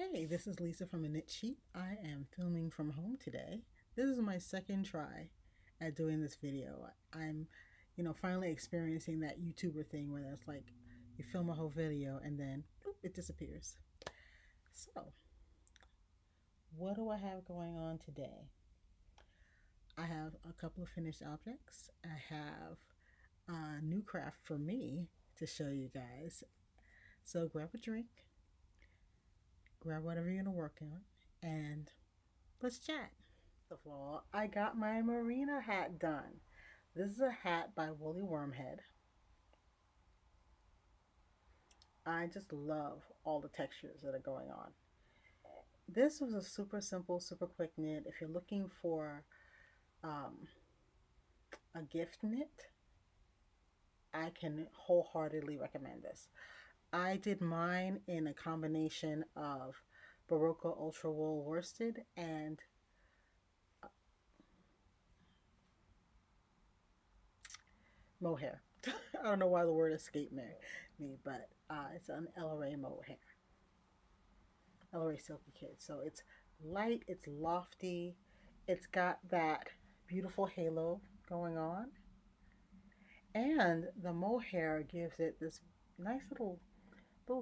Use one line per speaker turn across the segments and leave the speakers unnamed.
Hey, this is Lisa from A Knit Sheet. I am filming from home today. This is my second try at doing this video. I'm, finally experiencing that YouTuber thing where it's like you film a whole video and then bloop, it disappears. So, what do I have going on today? I have a couple of finished objects. I have a new craft for me to show you guys. So grab a drink, grab whatever you're going to work on, and let's chat. First of all, I got my Marina hat done. This is a hat by Woolly Wormhead. I just love all the textures that are going on. This was a super simple, super quick knit. If you're looking for a gift knit, I can wholeheartedly recommend this. I did mine in a combination of Berroco Ultra Wool Worsted and mohair. I don't know why the word escaped me, but it's an LRA mohair. LRA Silky Kid. So it's light, it's lofty, it's got that beautiful halo going on. And the mohair gives it this nice little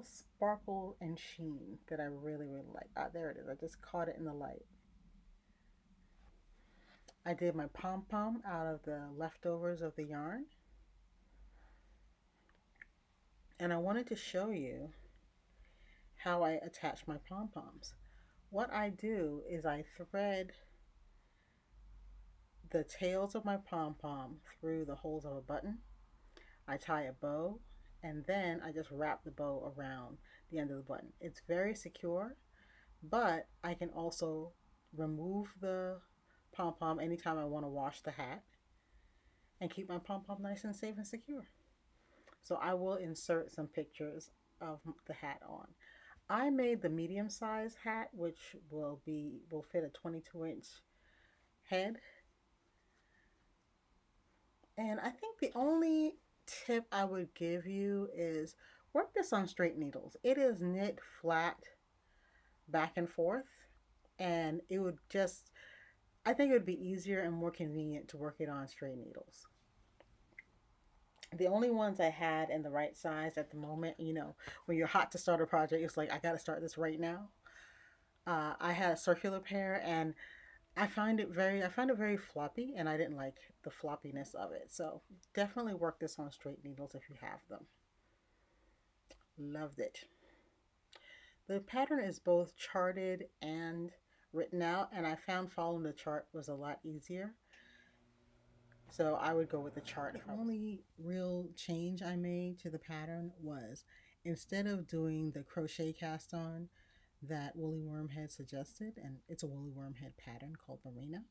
sparkle and sheen that I really, really like. Ah, there it is. I just caught it in the light. I did my pom-pom out of the leftovers of the yarn. And I wanted to show you how I attach my pom-poms. What I do is I thread the tails of my pom-pom through the holes of a button. I tie a bow, and then I just wrap the bow around the end of the button. It's very secure, but I can also remove the pom-pom anytime I want to wash the hat and keep my pom-pom nice and safe and secure. So I will insert some pictures of the hat on. I made the medium size hat, which will fit a 22-inch head. And I think the only tip I would give you is work this on straight needles. It is knit flat back and forth, and it would just, I think it would be easier and more convenient to work it on straight needles. The only ones I had in the right size at the moment, when you're hot to start a project, it's like, I got to start this right now. I had a circular pair, and I find it very floppy, and I didn't like the floppiness of it. So definitely work this on straight needles if you have them. Loved it. The pattern is both charted and written out, and I found following the chart was a lot easier. So I would go with the chart. The only real change I made to the pattern was, instead of doing the crochet cast on that Woolly Wormhead suggested, and it's a Woolly Wormhead pattern called Marina,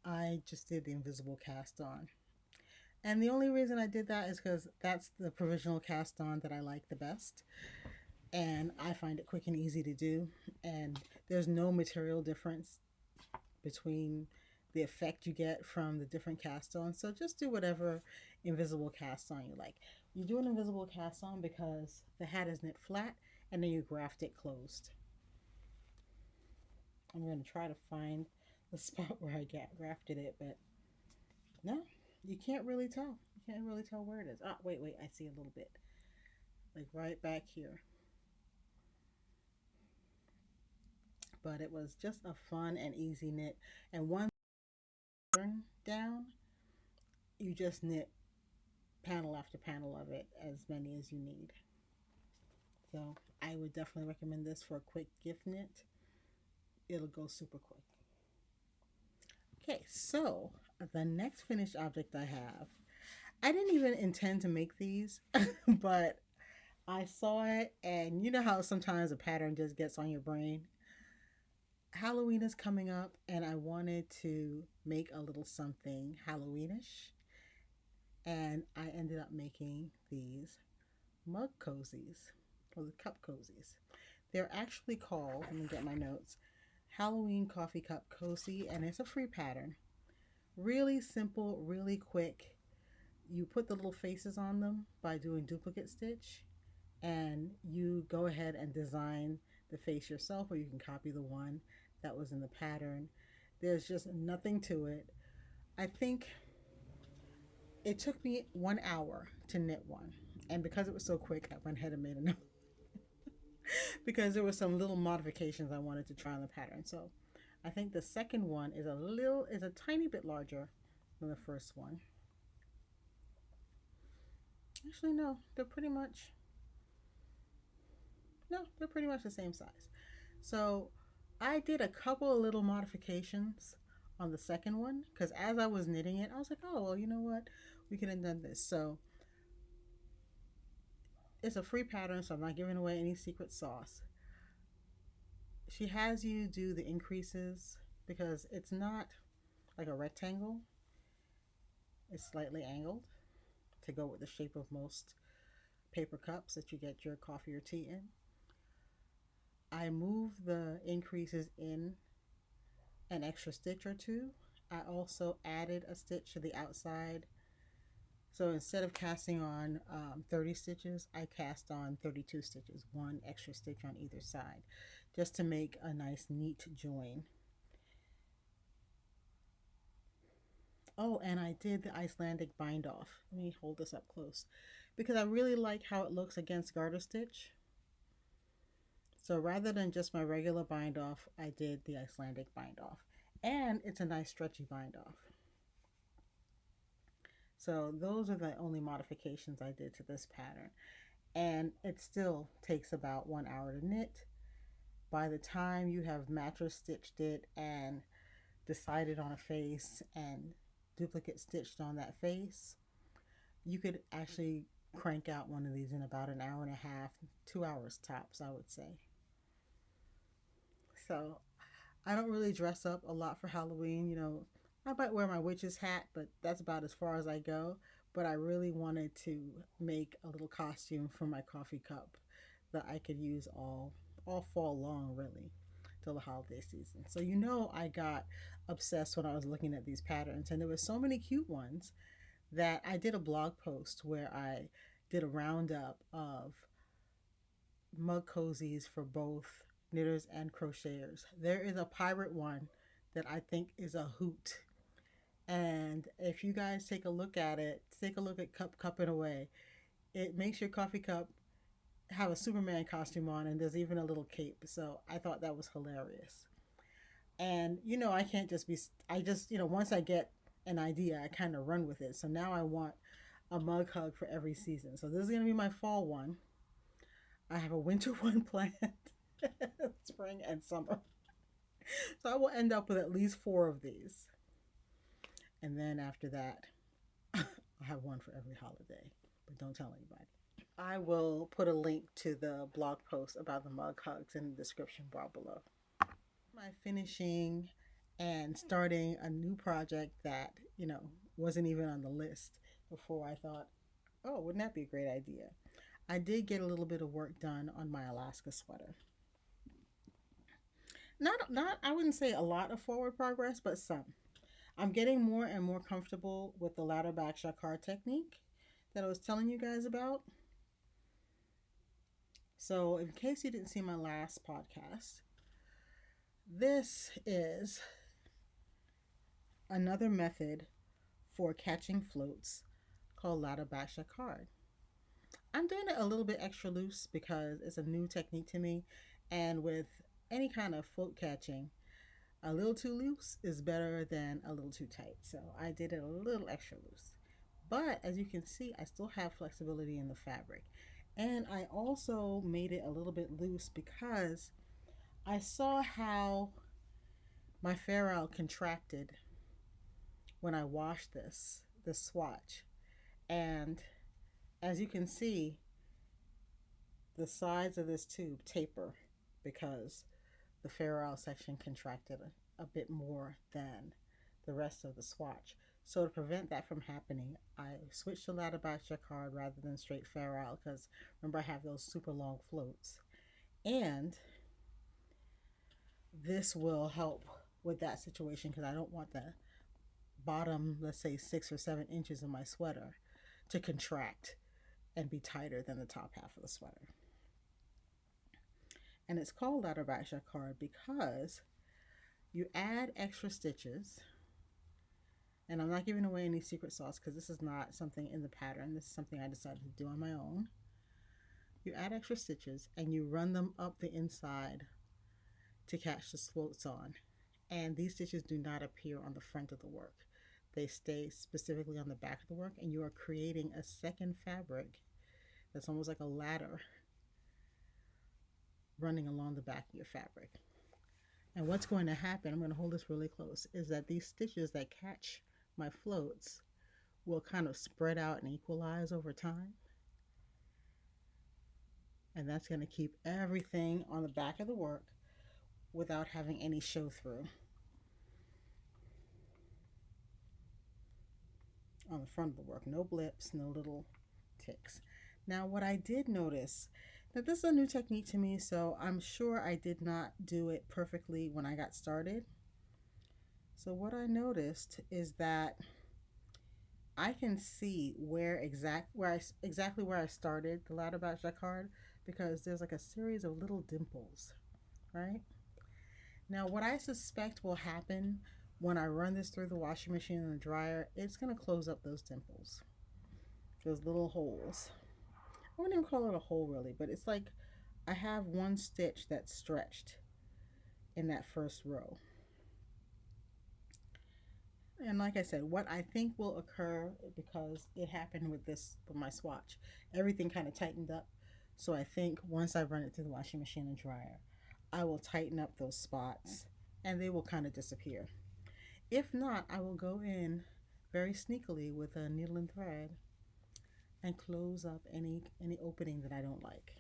I just did the invisible cast on. And the only reason I did that is because that's the provisional cast on that I like the best. And I find it quick and easy to do. And there's no material difference between the effect you get from the different cast ons. So just do whatever invisible cast on you like. You do an invisible cast on because the hat is knit flat, and then you graft it closed. I'm going to try to find the spot where I grafted it, but no, you can't really tell. You can't really tell where it is. Ah, wait, I see a little bit. Like right back here. But it was just a fun and easy knit. And one down, you just knit panel after panel of it, as many as you need. So I would definitely recommend this for a quick gift knit. It'll go super quick. Okay, so the next finished object I have, I didn't even intend to make these, but I saw it, and you know how sometimes a pattern just gets on your brain. Halloween is coming up, and I wanted to make a little something Halloweenish, and I ended up making these mug cozies, or the cup cozies. They're actually called, let me get my notes, Halloween Coffee Cup Cozy, and it's a free pattern. Really simple, really quick. You put the little faces on them by doing duplicate stitch, and you go ahead and design the face yourself, or you can copy the one that was in the pattern. There's just nothing to it. I think it took me 1 hour to knit one, and because it was so quick, I went ahead and made another because there were some little modifications I wanted to try on the pattern. So I think the second one is a tiny bit larger than the first one. Actually, they're pretty much the same size. So I did a couple of little modifications on the second one because as I was knitting it, I was like, oh, well, you know what? We could have done this. So it's a free pattern, so I'm not giving away any secret sauce. She has you do the increases because it's not like a rectangle, it's slightly angled to go with the shape of most paper cups that you get your coffee or tea in. I move the increases in an extra stitch or two. I also added a stitch to the outside. So instead of casting on 30 stitches, I cast on 32 stitches, one extra stitch on either side, just to make a nice neat join. Oh, and I did the Icelandic bind off. Let me hold this up close because I really like how it looks against garter stitch. So rather than just my regular bind off, I did the Icelandic bind off. And it's a nice stretchy bind off. So those are the only modifications I did to this pattern. And it still takes about 1 hour to knit. By the time you have mattress stitched it and decided on a face and duplicate stitched on that face, you could actually crank out one of these in about an hour and a half, 2 hours tops, I would say. So I don't really dress up a lot for Halloween. I might wear my witch's hat, but that's about as far as I go. But I really wanted to make a little costume for my coffee cup that I could use all fall long, really, till the holiday season. So I got obsessed when I was looking at these patterns, and there were so many cute ones that I did a blog post where I did a roundup of mug cozies for both knitters and crocheters. There is a pirate one that I think is a hoot. And if you guys take a look at it, take a look at Cup and Away. It makes your coffee cup have a Superman costume on, and there's even a little cape. So I thought that was hilarious. And I can't just be, I just, once I get an idea, I kind of run with it. So now I want a mug hug for every season. So this is going to be my fall one. I have a winter one planned, spring and summer. So I will end up with at least 4 of these. And then after that, I'll have one for every holiday. But don't tell anybody. I will put a link to the blog post about the mug hugs in the description bar below. My finishing and starting a new project that, wasn't even on the list before I thought, oh, wouldn't that be a great idea? I did get a little bit of work done on my Alaska sweater. Not I wouldn't say a lot of forward progress, but some. I'm getting more and more comfortable with the ladder back jacquard technique that I was telling you guys about. So in case you didn't see my last podcast, this is another method for catching floats called ladder back jacquard. I'm doing it a little bit extra loose because it's a new technique to me, and with any kind of float catching, a little too loose is better than a little too tight. So I did it a little extra loose. But as you can see, I still have flexibility in the fabric. And I also made it a little bit loose because I saw how my ferrule contracted when I washed this swatch. And as you can see, the sides of this tube taper because the ferrule section contracted a bit more than the rest of the swatch. So to prevent that from happening, I switched to ladder back jacquard rather than straight ferrule because remember I have those super long floats. And this will help with that situation because I don't want the bottom, let's say 6 or 7 inches of my sweater to contract and be tighter than the top half of the sweater. And it's called ladder back jacquard because you add extra stitches. And I'm not giving away any secret sauce because this is not something in the pattern. This is something I decided to do on my own. You add extra stitches and you run them up the inside to catch the floats on. And these stitches do not appear on the front of the work. They stay specifically on the back of the work, and you are creating a second fabric that's almost like a ladder running along the back of your fabric. And what's going to happen, I'm going to hold this really close, is that these stitches that catch my floats will kind of spread out and equalize over time. And that's going to keep everything on the back of the work without having any show through on the front of the work. No blips, no little ticks. Now what I did notice, that this is a new technique to me, so I'm sure I did not do it perfectly when I got started. So what I noticed is that I can see exactly where I started the ladder back jacquard, because there's like a series of little dimples, right? Now what I suspect will happen when I run this through the washing machine and the dryer, it's going to close up those dimples, those little holes. I wouldn't even call it a hole really, but it's like I have one stitch that's stretched in that first row. And like I said, what I think will occur, because it happened with my swatch, everything kind of tightened up. So I think once I run it through the washing machine and dryer, I will tighten up those spots and they will kind of disappear. If not, I will go in very sneakily with a needle and thread and close up any opening that I don't like.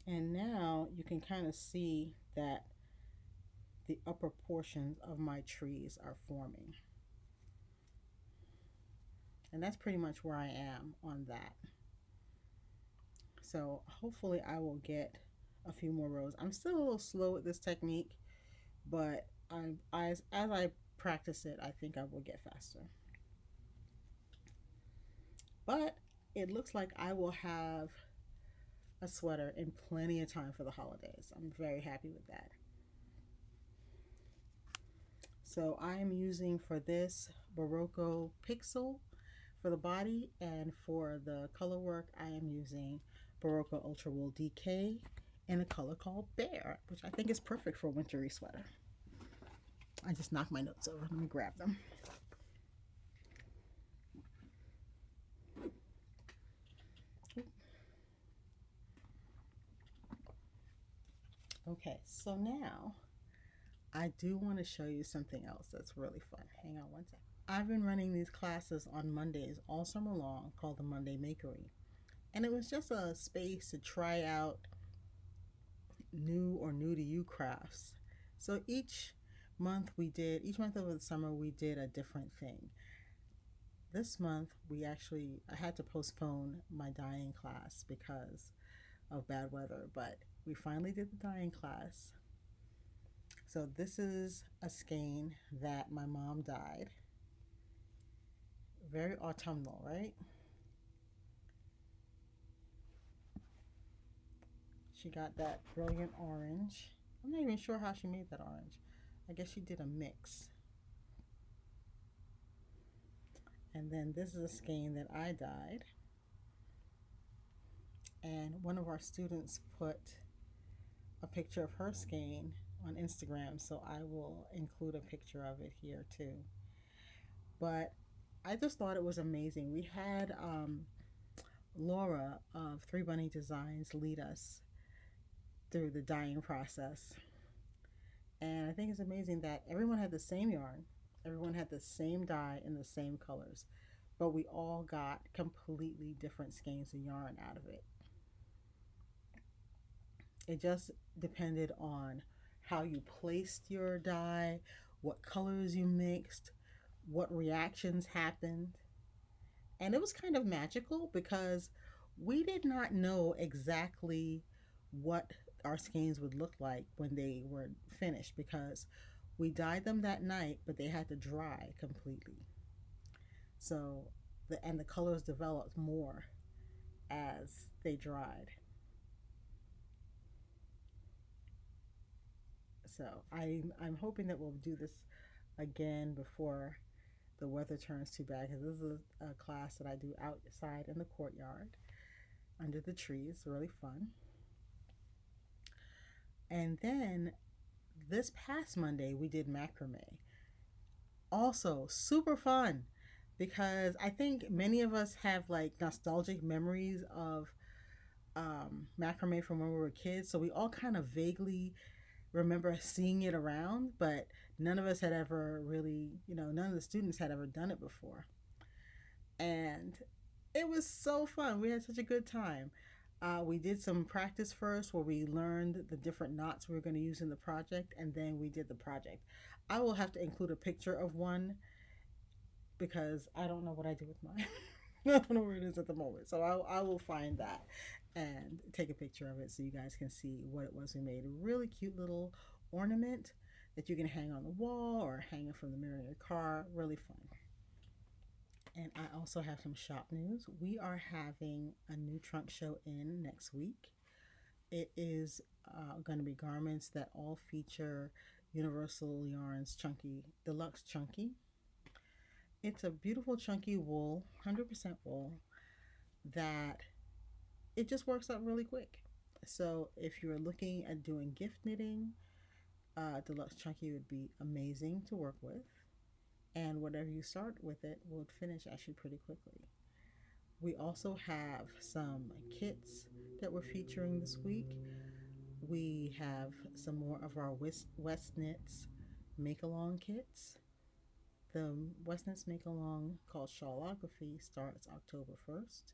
And now you can kind of see that the upper portions of my trees are forming. And that's pretty much where I am on that. So hopefully I will get a few more rows. I'm still a little slow with this technique, but as I practice it, I think I will get faster. But it looks like I will have a sweater in plenty of time for the holidays. I'm very happy with that. So I am using for this Berroco Pixel for the body, and for the color work I am using Berroco Ultra Wool DK in a color called Bear, which I think is perfect for a wintry sweater. I just knocked my notes over. Let me grab them. Okay, so now I do want to show you something else that's really fun. Hang on one second. I've been running these classes on Mondays all summer long called the Monday Makery. And it was just a space to try out new or new to you crafts. So each month over the summer, we did a different thing. This month, I had to postpone my dyeing class because of bad weather, but we finally did the dyeing class. So this is a skein that my mom dyed. Very autumnal, right? She got that brilliant orange. I'm not even sure how she made that orange. I guess she did a mix. And then this is a skein that I dyed. And one of our students put a picture of her skein on Instagram, so I will include a picture of it here too. But I just thought it was amazing. We had Laura of Three Bunny Designs lead us through the dyeing process. And I think it's amazing that everyone had the same yarn, everyone had the same dye in the same colors, but we all got completely different skeins of yarn out of it. It just depended on how you placed your dye, what colors you mixed, what reactions happened. And it was kind of magical because we did not know exactly what our skeins would look like when they were finished, because we dyed them that night, but they had to dry completely. So the colors developed more as they dried. So I'm hoping that we'll do this again before the weather turns too bad, because this is a class that I do outside in the courtyard under the trees. Really fun. And then this past Monday we did macrame. Also super fun, because I think many of us have like nostalgic memories of macrame from when we were kids. So we all kind of vaguely remember seeing it around, but none of us had ever really, none of the students had ever done it before. And it was so fun. We had such a good time. We did some practice first where we learned the different knots we were going to use in the project, and then we did the project. I will have to include a picture of one because I don't know what I do with mine. I don't know where it is at the moment. So I will find that and take a picture of it so you guys can see what it was we made. A really cute little ornament that you can hang on the wall or hang it from the mirror in your car. Really fun. And I also have some shop news. We are having a new trunk show in next week. It is going to be garments that all feature Universal Yarns Chunky, Deluxe Chunky. It's a beautiful chunky wool, 100% wool, that it just works out really quick. So if you're looking at doing gift knitting, Deluxe Chunky would be amazing to work with. And whatever you start with it will finish actually pretty quickly. We also have some kits that we're featuring this week. We have some more of our West Knits make-along kits. The West Knits make-along called Shawlography starts October 1st.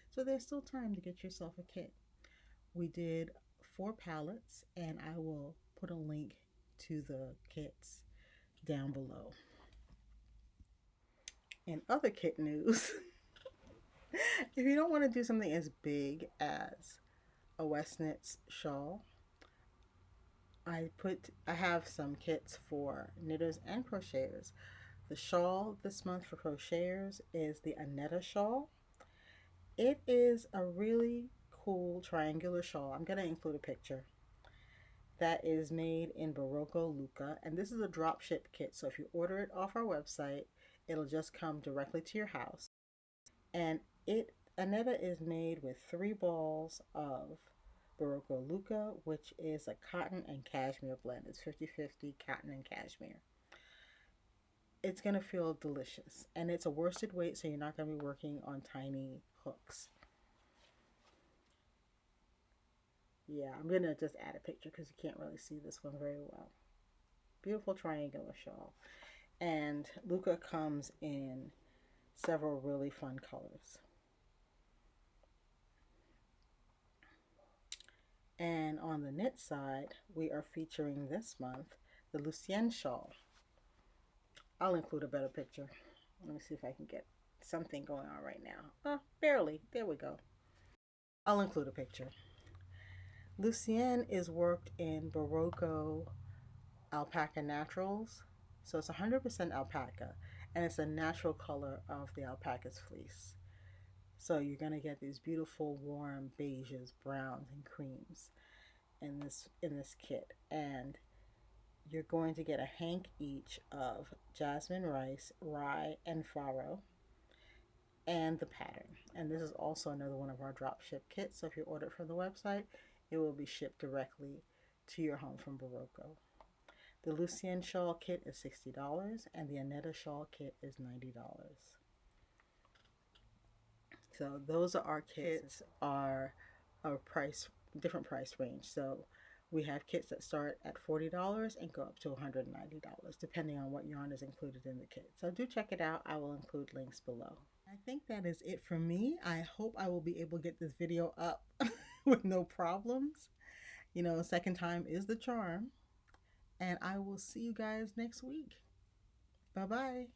So there's still time to get yourself a kit. We did 4 palettes, and I will put a link to the kits down below. In other kit news, if you don't want to do something as big as a West Knits shawl, I have some kits for knitters and crocheters. The shawl this month for crocheters is the Annetta shawl. It is a really cool triangular shawl. I'm going to include a picture. That is made in Berroco Luca, and this is a drop ship kit. So if you order it off our website, it'll just come directly to your house. And Annetta is made with 3 balls of Berroco Luca, which is a cotton and cashmere blend. It's 50-50 cotton and cashmere. It's going to feel delicious. And it's a worsted weight, so you're not going to be working on tiny hooks. Yeah, I'm going to just add a picture because you can't really see this one very well. Beautiful triangular shawl. And Luca comes in several really fun colors. And on the knit side, we are featuring this month the Lucienne shawl. I'll include a better picture. Let me see if I can get something going on right now. Barely. There we go. I'll include a picture. Lucienne is worked in Berroco alpaca naturals. So it's 100% alpaca, and it's a natural color of the alpaca's fleece. So you're going to get these beautiful warm beiges, browns, and creams in this kit. And you're going to get a hank each of jasmine rice, rye, and farro, and the pattern. And this is also another one of our drop ship kits. So if you order it from the website, it will be shipped directly to your home from Berroco. The Lucienne shawl kit is $60, and the Annetta shawl kit is $90. So those are our kits, are a different price range. So we have kits that start at $40 and go up to $190, depending on what yarn is included in the kit. So do check it out. I will include links below. I think that is it for me. I hope I will be able to get this video up with no problems. Second time is the charm. And I will see you guys next week. Bye-bye.